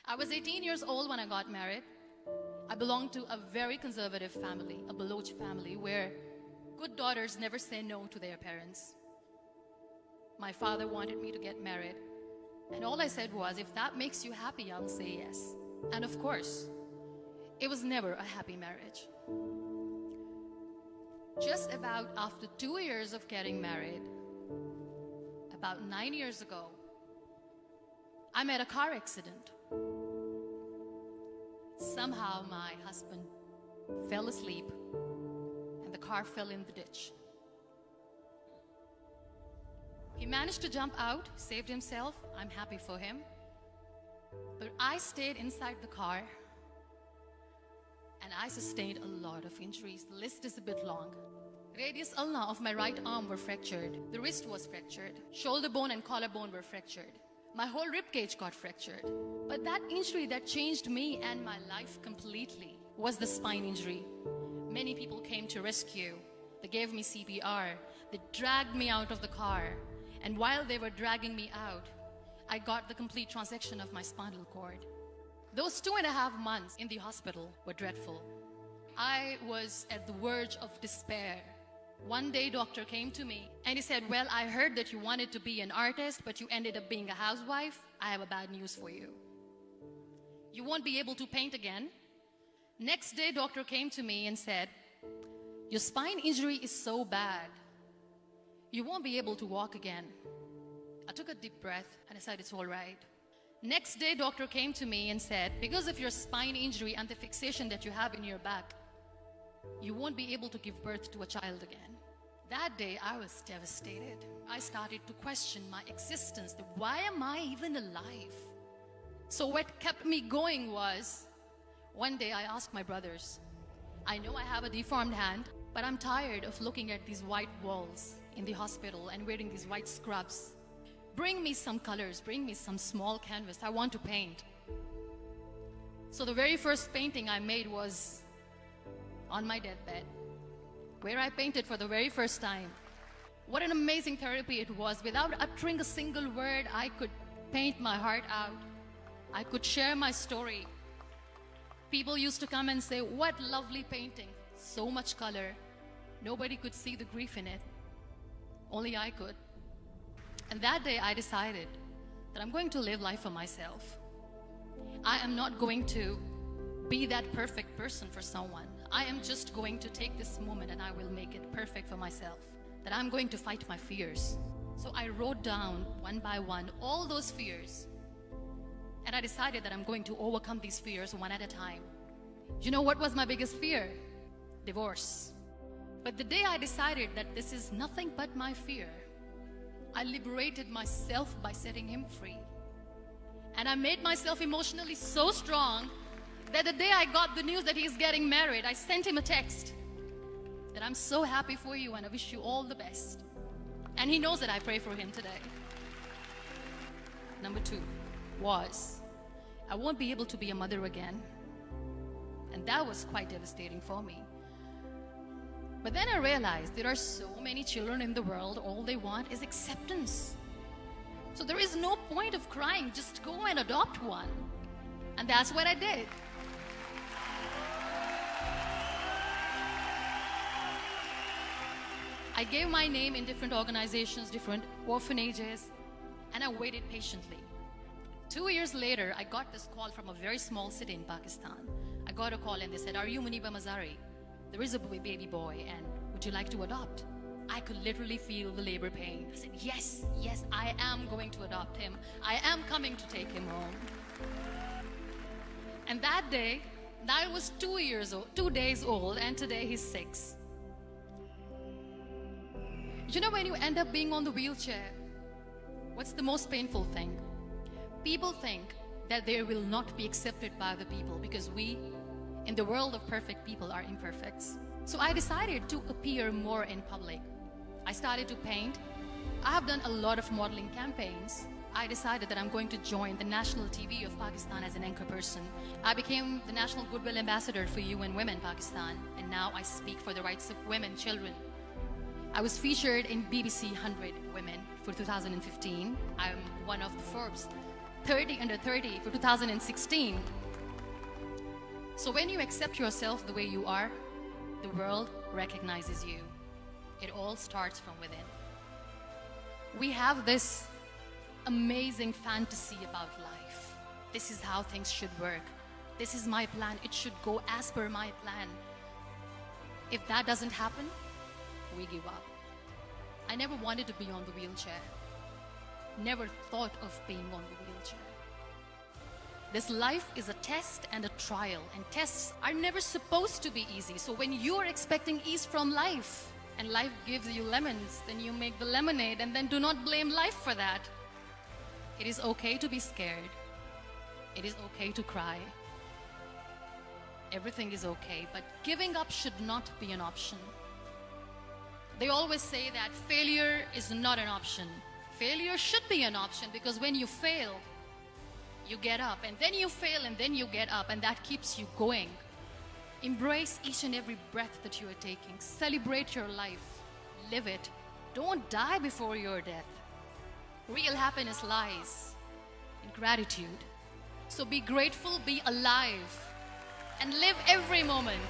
I was 18 years old when I got married. I belonged to a very conservative family, a Baloch family, where good daughters never say no to their parents. My father wanted me to get married, and all I said was, if that makes you happy, I'll say yes. And of course, it was never a happy marriage. Just about after 2 years of getting married, about 9 years ago, I met a car accident. Somehow my husband fell asleep and the car fell in the ditch. He managed to jump out, saved himself. I'm happy for him. But I stayed inside the car and I sustained a lot of injuries. The list is a bit long. Radius ulna of my right arm were fractured. The wrist was fractured. Shoulder bone and collarbone were fractured. My whole rib cage got fractured. But that injury that changed me and my life completely was the spine injury. Many people came to rescue. They gave me CPR. They dragged me out of the car. And while they were dragging me out, I got the complete transection of my spinal cord. Those 2.5 months in the hospital were dreadful. I was at the verge of despair. One day, doctor came to me and he said, well, I heard that you wanted to be an artist, but you ended up being a housewife. I have a bad news for you. You won't be able to paint again. Next day, doctor came to me and said, your spine injury is so bad, you won't be able to walk again. I took a deep breath and I said, it's all right. Next day, doctor came to me and said, because of your spine injury and the fixation that you have in your back, you won't be able to give birth to a child again. That day, I was devastated. I started to question my existence. Why am I even alive? So what kept me going was, one day I asked my brothers, I know I have a deformed hand, but I'm tired of looking at these white walls in the hospital and wearing these white scrubs. Bring me some colors, bring me some small canvas. I want to paint. So the very first painting I made was on my deathbed, where I painted for the very first time. What an amazing therapy it was. Without uttering a single word, I could paint my heart out. I could share my story. People used to come and say, what lovely painting, so much color. Nobody could see the grief in it. Only I could. And that day I decided that I'm going to live life for myself. I am not going to be that perfect person for someone. I am just going to take this moment and I will make it perfect for myself. That I'm going to fight my fears. So I wrote down one by one all those fears. And I decided that I'm going to overcome these fears one at a time. You know what was my biggest fear? Divorce. But the day I decided that this is nothing but my fear, I liberated myself by setting him free. And I made myself emotionally so strong that the day I got the news that he's getting married, I sent him a text that I'm so happy for you and I wish you all the best. And he knows that I pray for him today. Number 2 was, I won't be able to be a mother again. And that was quite devastating for me. But then I realized there are so many children in the world, all they want is acceptance. So there is no point of crying, just go and adopt one. And that's what I did. I gave my name in different organizations, different orphanages, and I waited patiently. 2 years later, I got this call from a very small city in Pakistan. I got a call and they said, are you Muniba Mazari? There is a baby boy and would you like to adopt? I could literally feel the labor pain. I said, yes, I am going to adopt him. I am coming to take him home. And that day, I was 2 days old, and today he's 6. You know, when you end up being on the wheelchair, what's the most painful thing? People think that they will not be accepted by the people because we, in the world of perfect people, are imperfects. So I decided to appear more in public. I started to paint. I have done a lot of modeling campaigns. I decided that I'm going to join the national TV of Pakistan as an anchor person. I became the National Goodwill Ambassador for UN Women Pakistan, and now I speak for the rights of women, children. I was featured in BBC 100 Women for 2015. I'm one of the Forbes 30 under 30 for 2016. So when you accept yourself the way you are, the world recognizes you. It all starts from within. We have this amazing fantasy about life. This is how things should work. This is my plan. It should go as per my plan. If that doesn't happen, we give up. I never wanted to be on the wheelchair. Never thought of being on the wheelchair. This life is a test and a trial, and tests are never supposed to be easy. So when you are expecting ease from life, and life gives you lemons, then you make the lemonade, and then do not blame life for that. It is okay to be scared. It is okay to cry. Everything is okay, but giving up should not be an option. They always say that failure is not an option. Failure should be an option, because when you fail, you get up, and then you fail, and then you get up, and that keeps you going. Embrace each and every breath that you are taking. Celebrate your life. Live it. Don't die before your death. Real happiness lies in gratitude. So be grateful, be alive, and live every moment.